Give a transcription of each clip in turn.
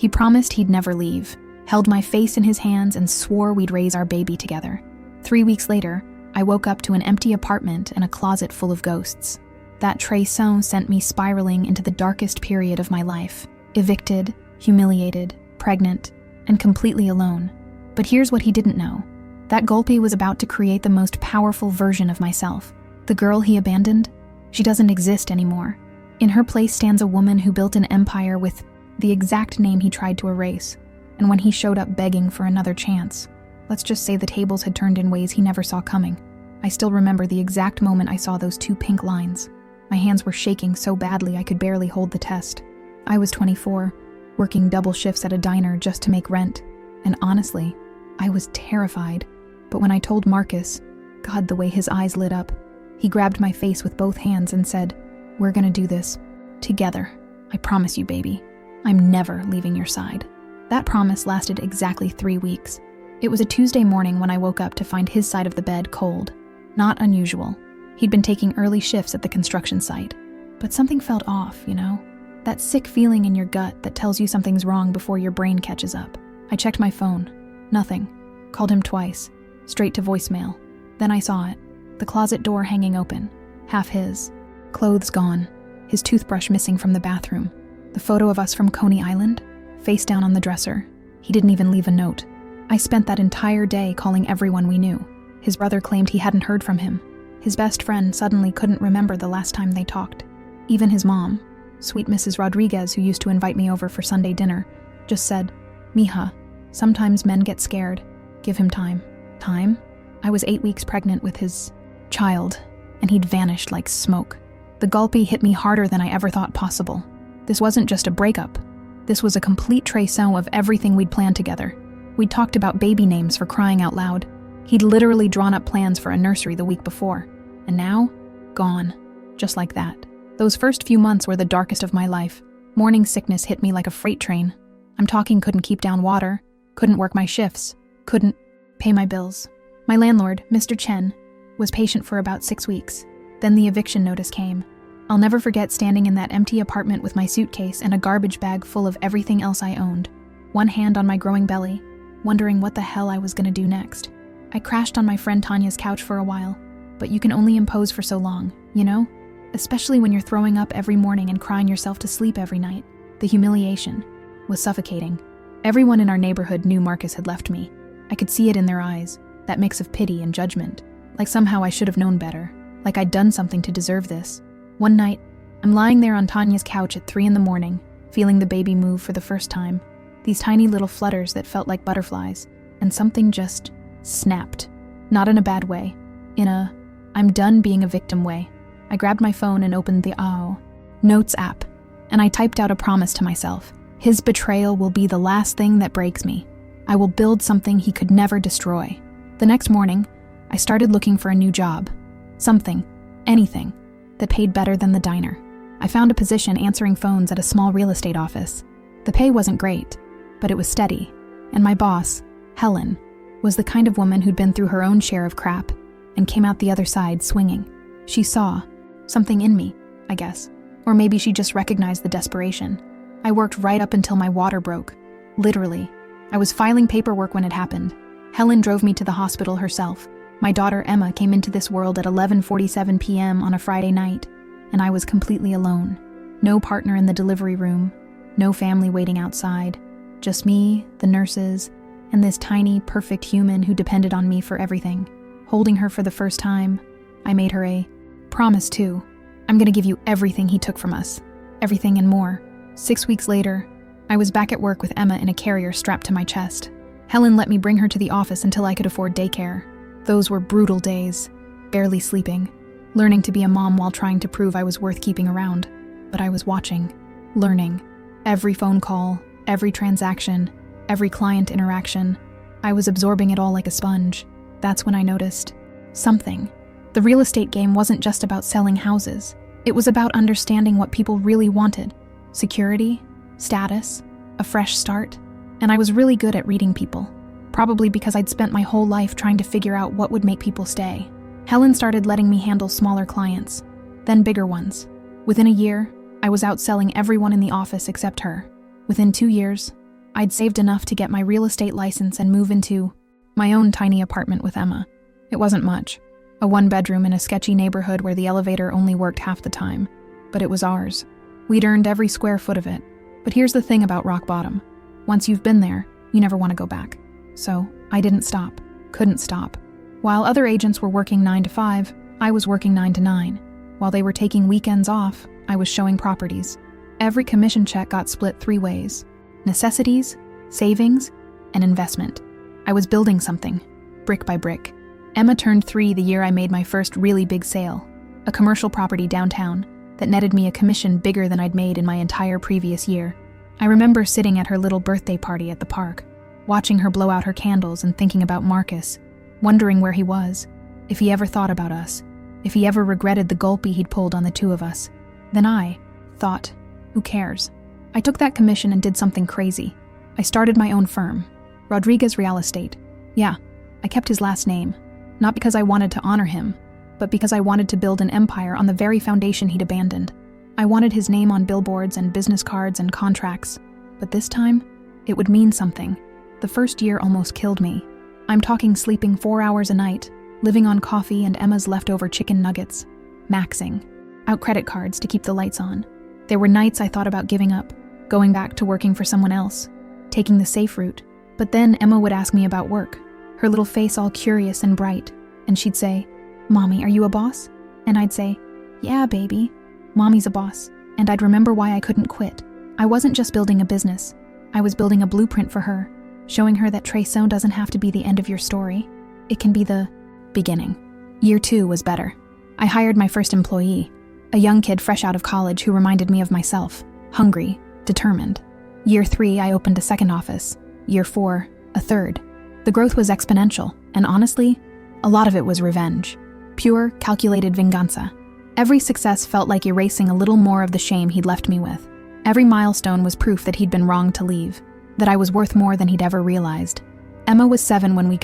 He promised he'd never leave, held my face in his hands, and swore we'd raise our baby together. 3 weeks later, I woke up to an empty apartment and a closet full of ghosts. That trahison sent me spiraling into the darkest period of my life. Evicted, humiliated, pregnant, and completely alone. But here's what he didn't know. That Golpi was about to create the most powerful version of myself. The girl he abandoned, she doesn't exist anymore. In her place stands a woman who built an empire with the exact name he tried to erase. And when he showed up begging for another chance, let's just say the tables had turned in ways he never saw coming. I still remember the exact moment I saw those 2 pink lines. My hands were shaking so badly I could barely hold the test. I was 24, working double shifts at a diner just to make rent. And honestly, I was terrified. But when I told Marcus, God, the way his eyes lit up, he grabbed my face with both hands and said, "We're gonna do this. Together. I promise you, baby. I'm never leaving your side." That promise lasted exactly 3 weeks. It was a Tuesday morning when I woke up to find his side of the bed cold. Not unusual. He'd been taking early shifts at the construction site. But something felt off, you know? That sick feeling in your gut that tells you something's wrong before your brain catches up. I checked my phone. Nothing. Called him twice. Straight to voicemail. Then I saw it. The closet door hanging open. Half his. Clothes gone. His toothbrush missing from the bathroom. The photo of us from Coney Island. Face down on the dresser. He didn't even leave a note. I spent that entire day calling everyone we knew. His brother claimed he hadn't heard from him. His best friend suddenly couldn't remember the last time they talked. Even his mom, sweet Mrs. Rodriguez, who used to invite me over for Sunday dinner, just said, "Mija, sometimes men get scared. Give him time." Time? I was 8 weeks pregnant with his child, and he'd vanished like smoke. The Golpi hit me harder than I ever thought possible. This wasn't just a breakup. This was a complete trahison of everything we'd planned together. We'd talked about baby names, for crying out loud. He'd literally drawn up plans for a nursery the week before. And now, gone. Just like that. Those first few months were the darkest of my life. Morning sickness hit me like a freight train. I'm talking couldn't keep down water, couldn't work my shifts, couldn't pay my bills. My landlord, Mr. Chen, was patient for about 6 weeks. Then the eviction notice came. I'll never forget standing in that empty apartment with my suitcase and a garbage bag full of everything else I owned. One hand on my growing belly, wondering what the hell I was gonna do next. I crashed on my friend Tanya's couch for a while, but you can only impose for so long, you know? Especially when you're throwing up every morning and crying yourself to sleep every night. The humiliation was suffocating. Everyone in our neighborhood knew Marcus had left me. I could see it in their eyes, that mix of pity and judgment. Like somehow I should have known better. Like I'd done something to deserve this. One night, I'm lying there on Tanya's couch at 3 a.m, feeling the baby move for the first time. These tiny little flutters that felt like butterflies. And something just snapped. Not in a bad way. In a, I'm done being a victim way. I grabbed my phone and opened the Notes app. And I typed out a promise to myself. His betrayal will be the last thing that breaks me. I will build something he could never destroy. The next morning, I started looking for a new job. Something, anything, that paid better than the diner. I found a position answering phones at a small real estate office. The pay wasn't great, but it was steady. And my boss, Helen, was the kind of woman who'd been through her own share of crap and came out the other side swinging. She saw something in me, I guess. Or maybe she just recognized the desperation. I worked right up until my water broke. Literally. I was filing paperwork when it happened. Helen drove me to the hospital herself. My daughter Emma came into this world at 11:47 p.m. on a Friday night, and I was completely alone. No partner in the delivery room, no family waiting outside. Just me, the nurses, and this tiny, perfect human who depended on me for everything. Holding her for the first time, I made her a promise too. I'm gonna give you everything he took from us. Everything and more. 6 weeks later, I was back at work with Emma in a carrier strapped to my chest. Helen let me bring her to the office until I could afford daycare. Those were brutal days, barely sleeping, learning to be a mom while trying to prove I was worth keeping around. But I was watching, learning. Every phone call, every transaction, every client interaction. I was absorbing it all like a sponge. That's when I noticed something. The real estate game wasn't just about selling houses. It was about understanding what people really wanted. Security, status, a fresh start. And I was really good at reading people. Probably because I'd spent my whole life trying to figure out what would make people stay. Helen started letting me handle smaller clients, then bigger ones. Within a year, I was outselling everyone in the office except her. Within 2 years, I'd saved enough to get my real estate license and move into my own tiny apartment with Emma. It wasn't much, a 1-bedroom in a sketchy neighborhood where the elevator only worked half the time, but it was ours. We'd earned every square foot of it. But here's the thing about rock bottom. Once you've been there, you never want to go back. So I didn't stop, couldn't stop. While other agents were working 9 to 5, I was working 9 to 9. While they were taking weekends off, I was showing properties. Every commission check got split 3 ways: necessities, savings, and investment. I was building something, brick by brick. Emma turned 3 the year I made my first really big sale, a commercial property downtown that netted me a commission bigger than I'd made in my entire previous year. I remember sitting at her little birthday party at the park, watching her blow out her candles and thinking about Marcus, wondering where he was, if he ever thought about us, if he ever regretted the gulpy he'd pulled on the 2 of us. Then I thought, who cares? I took that commission and did something crazy. I started my own firm, Rodriguez Real Estate. Yeah, I kept his last name, not because I wanted to honor him, but because I wanted to build an empire on the very foundation he'd abandoned. I wanted his name on billboards and business cards and contracts, but this time, it would mean something. The first year almost killed me. I'm talking sleeping 4 hours a night, living on coffee and Emma's leftover chicken nuggets, maxing out credit cards to keep the lights on. There were nights I thought about giving up, going back to working for someone else, taking the safe route. But then Emma would ask me about work, her little face all curious and bright, and she'd say, "Mommy, are you a boss?" And I'd say, "Yeah, baby, Mommy's a boss." And I'd remember why I couldn't quit. I wasn't just building a business. I was building a blueprint for her, showing her that Traição doesn't have to be the end of your story. It can be the beginning. Year 2 was better. I hired my first employee, a young kid fresh out of college who reminded me of myself, hungry, determined. Year 3, I opened a second office. Year 4, a third. The growth was exponential, and honestly, a lot of it was revenge. Pure, calculated venganza. Every success felt like erasing a little more of the shame he'd left me with. Every milestone was proof that he'd been wrong to leave, that I was worth more than he'd ever realized. Emma was 7 when we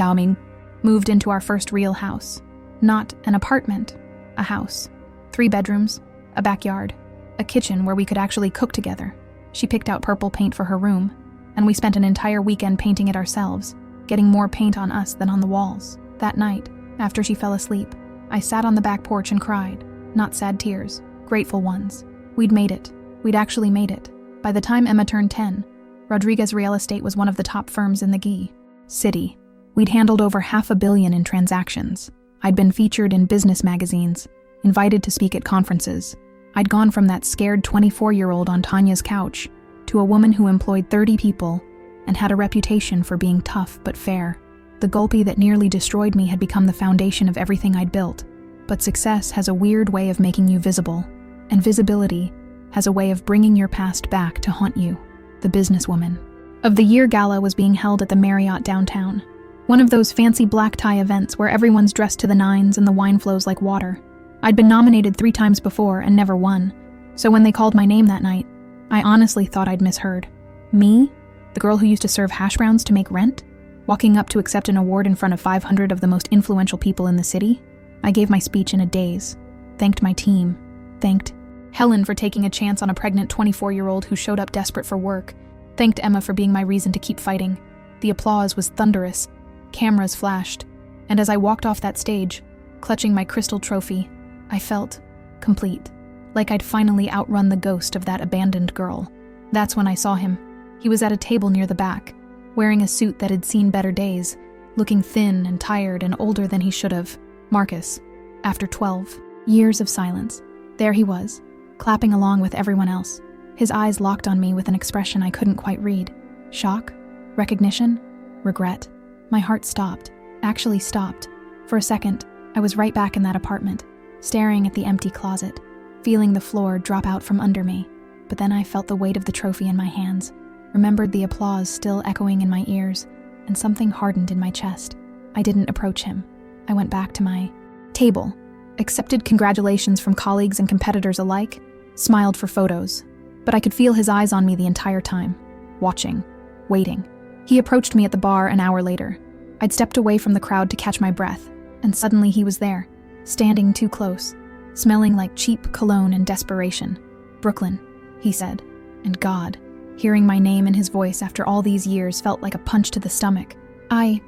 moved into our first real house. Not an apartment, a house. 3 bedrooms, a backyard, a kitchen where we could actually cook together. She picked out purple paint for her room, and we spent an entire weekend painting it ourselves, getting more paint on us than on the walls. That night, after she fell asleep, I sat on the back porch and cried. Not sad tears, grateful ones. We'd made it. We'd actually made it. By the time Emma turned 10, Rodriguez Real Estate was one of the top firms in the city. We'd handled over $500 million in transactions. I'd been featured in business magazines, invited to speak at conferences. I'd gone from that scared 24-year-old on Tanya's couch to a woman who employed 30 people and had a reputation for being tough but fair. The gulpy that nearly destroyed me had become the foundation of everything I'd built. But success has a weird way of making you visible, and visibility has a way of bringing your past back to haunt you. The businesswoman of the year gala was being held at the Marriott downtown. One of those fancy black tie events where everyone's dressed to the nines and the wine flows like water. I'd been nominated 3 times before and never won, so when they called my name that night, I honestly thought I'd misheard. Me? The girl who used to serve hash browns to make rent? Walking up to accept an award in front of 500 of the most influential people in the city? I gave my speech in a daze, thanked my team, thanked Helen for taking a chance on a pregnant 24-year-old who showed up desperate for work, thanked Emma for being my reason to keep fighting. The applause was thunderous, cameras flashed, and as I walked off that stage, clutching my crystal trophy, I felt complete, like I'd finally outrun the ghost of that abandoned girl. That's when I saw him. He was at a table near the back, wearing a suit that had seen better days, looking thin and tired and older than he should have. Marcus, after 12 years of silence, there he was, clapping along with everyone else. His eyes locked on me with an expression I couldn't quite read. Shock? Recognition? Regret? My heart stopped, actually stopped. For a second, I was right back in that apartment, staring at the empty closet, feeling the floor drop out from under me. But then I felt the weight of the trophy in my hands, remembered the applause still echoing in my ears, and something hardened in my chest. I didn't approach him. I went back to my table, accepted congratulations from colleagues and competitors alike, smiled for photos, but I could feel his eyes on me the entire time, watching, waiting. He approached me at the bar an hour later. I'd stepped away from the crowd to catch my breath, and suddenly he was there, standing too close, smelling like cheap cologne and desperation. "Brooklyn," he said, and God, Hearing my name and his voice after all these years felt like a punch to the stomach. I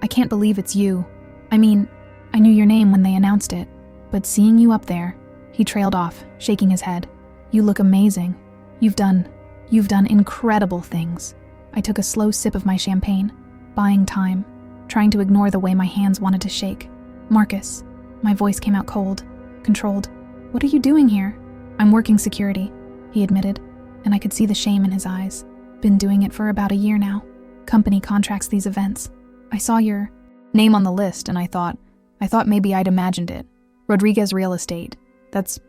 can't believe it's you. I mean, I knew your name when they announced it, but seeing you up there," he trailed off, shaking his head. "You look amazing. You've done incredible things." I took a slow sip of my champagne, buying time, trying to ignore the way my hands wanted to shake. "Marcus," my voice came out cold, controlled. "What are you doing here?" "I'm working security," he admitted, and I could see the shame in his eyes. "Been doing it for about a year now. Company contracts these events. I saw your name on the list and I thought maybe I'd imagined it. Rodriguez Real Estate. That's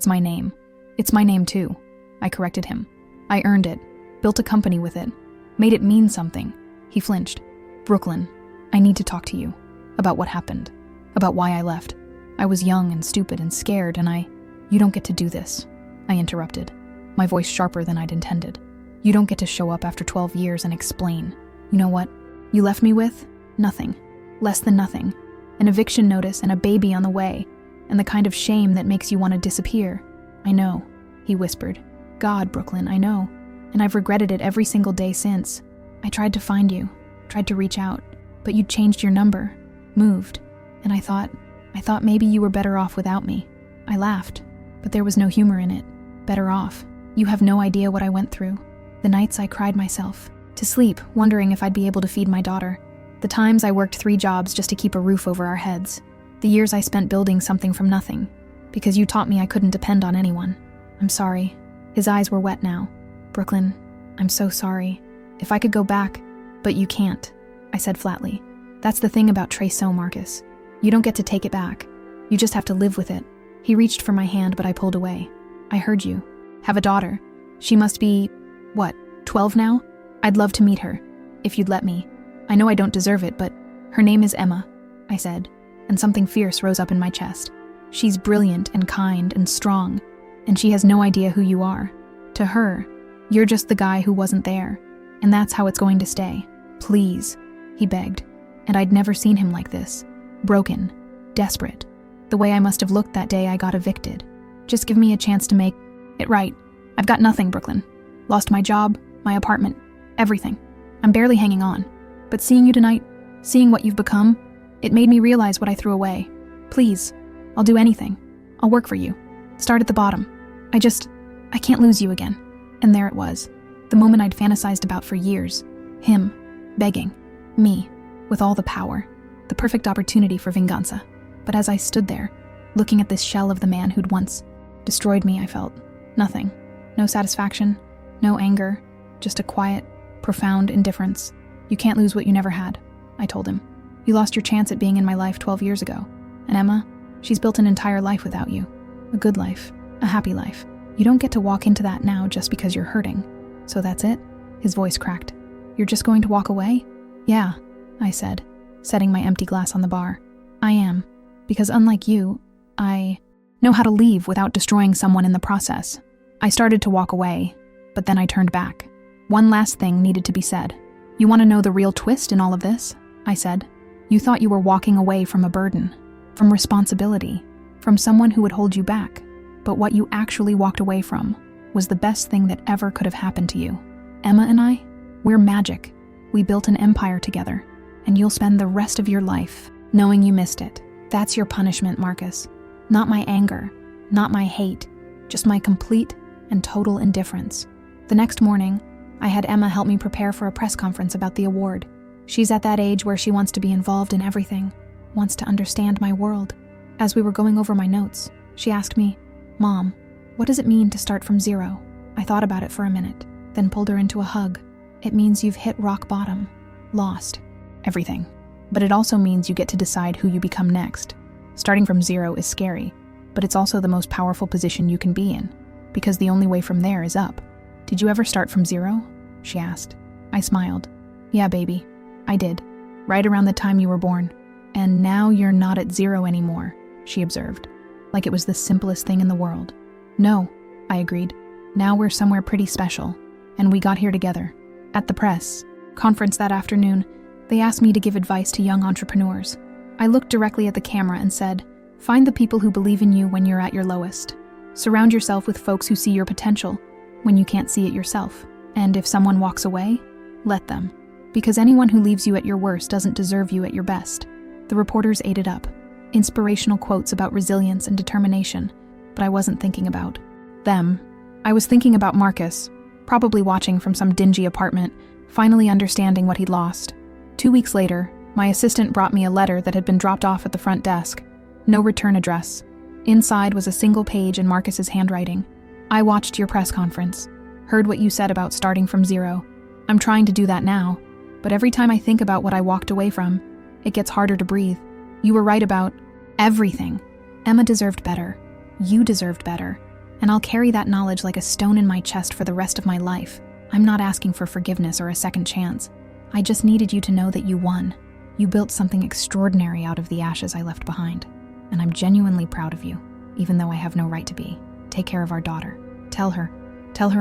my name. It's my name too," I corrected him. "I earned it, built a company with it, made it mean something." He flinched. "Brooklyn, I need to talk to you about what happened, about why I left. I was young and stupid and scared and You don't get to do this," I interrupted, my voice sharper than I'd intended. "You don't get to show up after 12 years and explain. You know what you left me with? Nothing. Less than nothing. An eviction notice and a baby on the way, and the kind of shame that makes you want to disappear." "I know," he whispered. "God, Brooklyn, I know. And I've regretted it every single day since. I tried to find you, tried to reach out, but you'd changed your number, moved, and I thought maybe you were better off without me." I laughed, but there was no humor in it. "Better off? You have no idea what I went through. The nights I cried myself to sleep, wondering if I'd be able to feed my daughter. The times I worked 3 jobs just to keep a roof over our heads. The years I spent building something from nothing, because you taught me I couldn't depend on anyone. I'm sorry." His eyes were wet now. "Brooklyn, I'm so sorry. If I could go back, but you can't," I said flatly. "That's the thing about Trey-Sone, Marcus. You don't get to take it back. You just have to live with it." He reached for my hand, but I pulled away. "I heard you. Have a daughter. She must be, 12 now? I'd love to meet her, if you'd let me. I know I don't deserve it, but her name is Emma," I said, and something fierce rose up in my chest. "She's brilliant and kind and strong, and she has no idea who you are. To her, you're just the guy who wasn't there, and that's how it's going to stay. Please," he begged, and I'd never seen him like this. Broken, desperate, the way I must have looked that day I got evicted. "Just give me a chance to make it right. I've got nothing, Brooklyn. Lost my job, my apartment, everything. I'm barely hanging on. But seeing you tonight, seeing what you've become, it made me realize what I threw away. Please, I'll do anything. I'll work for you. Start at the bottom. I can't lose you again." And there it was, the moment I'd fantasized about for years. Him, begging, me, with all the power, the perfect opportunity for venganza. But as I stood there, looking at this shell of the man who'd once destroyed me, I felt nothing. No satisfaction, no anger, just a quiet, profound indifference. "You can't lose what you never had," I told him. "You lost your chance at being in my life 12 years ago. And Emma, she's built an entire life without you. A good life, a happy life. You don't get to walk into that now just because you're hurting. So that's it?" His voice cracked. "You're just going to walk away?" "Yeah," I said, setting my empty glass on the bar. "I am. Because unlike you, I know how to leave without destroying someone in the process." I started to walk away, but then I turned back. One last thing needed to be said. "You want to know the real twist in all of this?" I said. "You thought you were walking away from a burden, from responsibility, from someone who would hold you back. But what you actually walked away from was the best thing that ever could have happened to you. Emma and I, we're magic. We built an empire together, and you'll spend the rest of your life knowing you missed it. That's your punishment, Marcus. Not my anger, not my hate, just my complete and total indifference." The next morning, I had Emma help me prepare for a press conference about the award. She's at that age where she wants to be involved in everything, wants to understand my world. As we were going over my notes, she asked me, "Mom, what does it mean to start from zero?" I thought about it for a minute, then pulled her into a hug. "It means you've hit rock bottom, lost everything. But it also means you get to decide who you become next. Starting from zero is scary, but it's also the most powerful position you can be in, because the only way from there is up." "Did you ever start from zero?" she asked. I smiled. "Yeah, baby, I did. Right around the time you were born. And now you're not at zero anymore," she observed, like it was the simplest thing in the world. "No," I agreed. "Now we're somewhere pretty special, and we got here together." At the press conference that afternoon, they asked me to give advice to young entrepreneurs. I looked directly at the camera and said, "Find the people who believe in you when you're at your lowest. Surround yourself with folks who see your potential when you can't see it yourself. And if someone walks away, let them. Because anyone who leaves you at your worst doesn't deserve you at your best. The reporters ate it up. Inspirational quotes about resilience and determination, but I wasn't thinking about them. I was thinking about Marcus, probably watching from some dingy apartment, finally understanding what he'd lost. 2 weeks later, my assistant brought me a letter that had been dropped off at the front desk. No return address. Inside was a single page in Marcus's handwriting. I watched your press conference, heard what you said about starting from zero. I'm trying to do that now, but every time I think about what I walked away from, it gets harder to breathe. You were right about everything. Emma deserved better. You deserved better. And I'll carry that knowledge like a stone in my chest for the rest of my life. I'm not asking for forgiveness or a second chance. I just needed you to know that you won. You built something extraordinary out of the ashes I left behind. And I'm genuinely proud of you, even though I have no right to be. Take care of our daughter. Tell her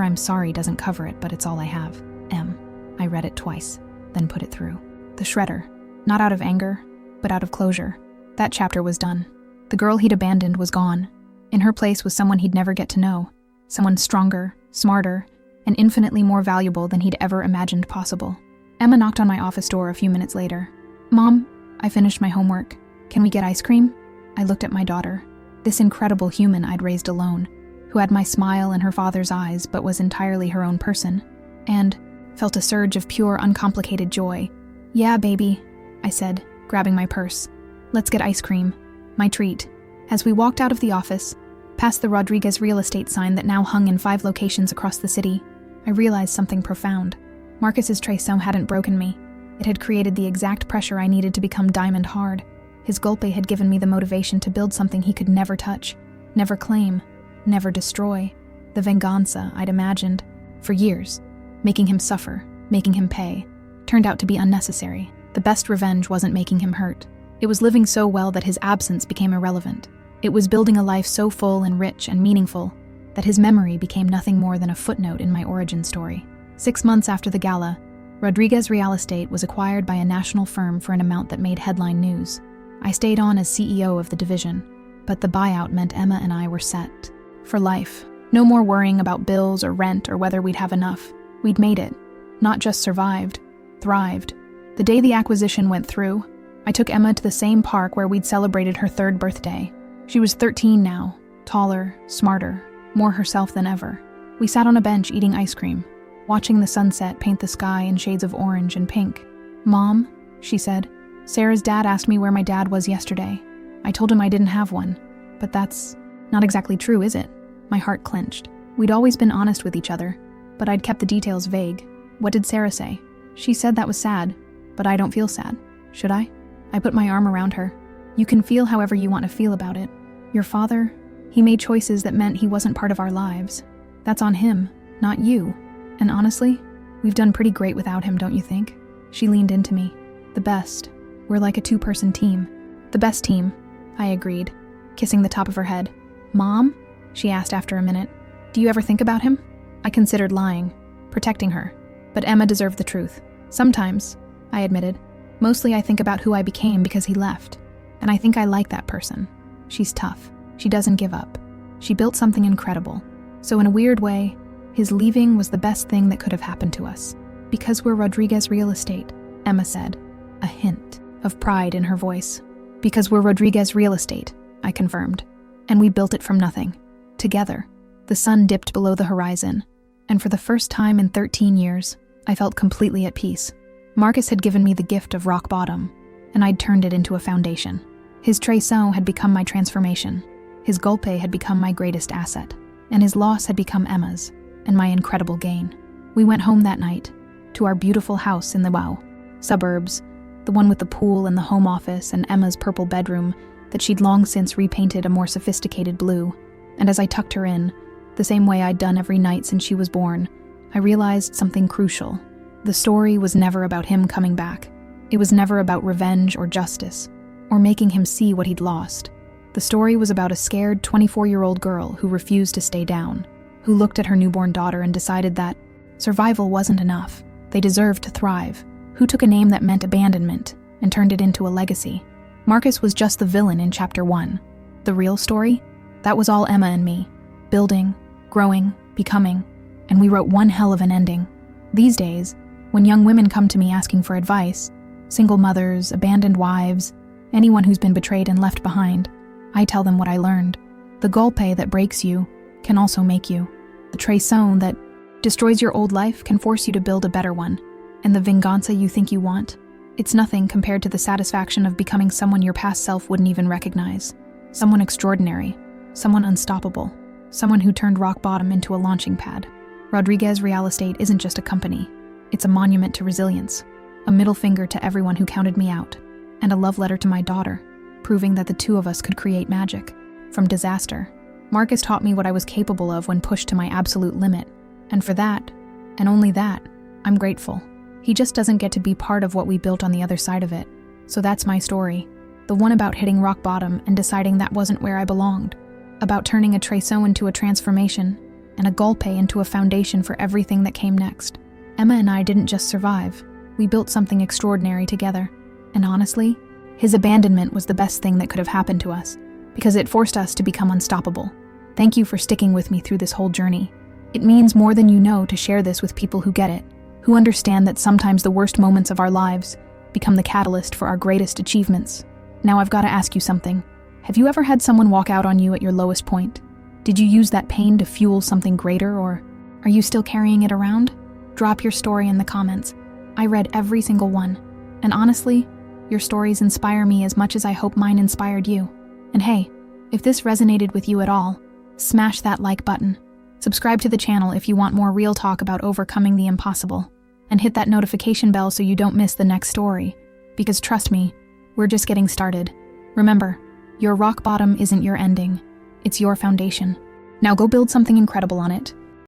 I'm sorry doesn't cover it, but it's all I have. M. I read it twice, then put it through. The shredder. Not out of anger, but out of closure. That chapter was done. The girl he'd abandoned was gone. In her place was someone he'd never get to know. Someone stronger, smarter, and infinitely more valuable than he'd ever imagined possible. Emma knocked on my office door a few minutes later. Mom, I finished my homework. Can we get ice cream? I looked at my daughter, this incredible human I'd raised alone, who had my smile and her father's eyes but was entirely her own person, and felt a surge of pure, uncomplicated joy. Yeah, baby, I said, grabbing my purse. Let's get ice cream. My treat. As we walked out of the office, past the Rodriguez real estate sign that now hung in 5 locations across the city, I realized something profound. Marcus's traição hadn't broken me. It had created the exact pressure I needed to become diamond hard. His golpe had given me the motivation to build something he could never touch, never claim, never destroy. The venganza I'd imagined for years, making him suffer, making him pay, turned out to be unnecessary. The best revenge wasn't making him hurt. It was living so well that his absence became irrelevant. It was building a life so full and rich and meaningful that his memory became nothing more than a footnote in my origin story. 6 months after the gala, Rodriguez Real Estate was acquired by a national firm for an amount that made headline news. I stayed on as CEO of the division, but the buyout meant Emma and I were set. For life. No more worrying about bills or rent or whether we'd have enough. We'd made it. Not just survived, thrived. The day the acquisition went through, I took Emma to the same park where we'd celebrated her 3rd birthday. She was 13 now, taller, smarter, more herself than ever. We sat on a bench eating ice cream, watching the sunset paint the sky in shades of orange and pink. Mom, she said, Sarah's dad asked me where my dad was yesterday. I told him I didn't have one. But that's not exactly true, is it? My heart clenched. We'd always been honest with each other, but I'd kept the details vague. What did Sarah say? She said that was sad, but I don't feel sad. Should I? I put my arm around her. You can feel however you want to feel about it. Your father, he made choices that meant he wasn't part of our lives. That's on him, not you. And honestly, we've done pretty great without him, don't you think? She leaned into me. The best. We're like a 2-person team. The best team, I agreed, kissing the top of her head. Mom? She asked after a minute. Do you ever think about him? I considered lying, protecting her. But Emma deserved the truth. Sometimes, I admitted. Mostly I think about who I became because he left. And I think I like that person. She's tough. She doesn't give up. She built something incredible. So in a weird way, his leaving was the best thing that could have happened to us. Because we're Rodriguez Real Estate, Emma said, a hint of pride in her voice. Because we're Rodriguez Real Estate, I confirmed. And we built it from nothing. Together. The sun dipped below the horizon. And for the first time in 13 years, I felt completely at peace. Marcus had given me the gift of rock bottom, and I'd turned it into a foundation. His traição had become my transformation. His golpe had become my greatest asset. And his loss had become Emma's, and my incredible gain. We went home that night, to our beautiful house in the Wow suburbs, the one with the pool and the home office and Emma's purple bedroom that she'd long since repainted a more sophisticated blue. And as I tucked her in, the same way I'd done every night since she was born, I realized something crucial. The story was never about him coming back. It was never about revenge or justice, or making him see what he'd lost. The story was about a scared 24-year-old girl who refused to stay down, who looked at her newborn daughter and decided that survival wasn't enough. They deserved to thrive. Who took a name that meant abandonment and turned it into a legacy. Marcus was just the villain in Chapter 1. The real story? That was all Emma and me. Building, growing, becoming, and we wrote one hell of an ending. These days, when young women come to me asking for advice, single mothers, abandoned wives, anyone who's been betrayed and left behind, I tell them what I learned. The golpe that breaks you can also make you. The traición that destroys your old life can force you to build a better one. And the venganza you think you want, it's nothing compared to the satisfaction of becoming someone your past self wouldn't even recognize. Someone extraordinary, someone unstoppable, someone who turned rock bottom into a launching pad. Rodriguez Real Estate isn't just a company. It's a monument to resilience, a middle finger to everyone who counted me out, and a love letter to my daughter, proving that the two of us could create magic. From disaster, Marcus taught me what I was capable of when pushed to my absolute limit, and for that, and only that, I'm grateful. He just doesn't get to be part of what we built on the other side of it. So that's my story, the one about hitting rock bottom and deciding that wasn't where I belonged, about turning a traición into a transformation, and a golpe into a foundation for everything that came next. Emma and I didn't just survive, we built something extraordinary together. And honestly, his abandonment was the best thing that could have happened to us, because it forced us to become unstoppable. Thank you for sticking with me through this whole journey. It means more than you know to share this with people who get it, who understand that sometimes the worst moments of our lives become the catalyst for our greatest achievements. Now I've got to ask you something. Have you ever had someone walk out on you at your lowest point? Did you use that pain to fuel something greater, or are you still carrying it around? Drop your story in the comments. I read every single one, and honestly, your stories inspire me as much as I hope mine inspired you. And hey, if this resonated with you at all, smash that like button. Subscribe to the channel if you want more real talk about overcoming the impossible. And hit that notification bell so you don't miss the next story. Because trust me, we're just getting started. Remember, your rock bottom isn't your ending. It's your foundation. Now go build something incredible on it.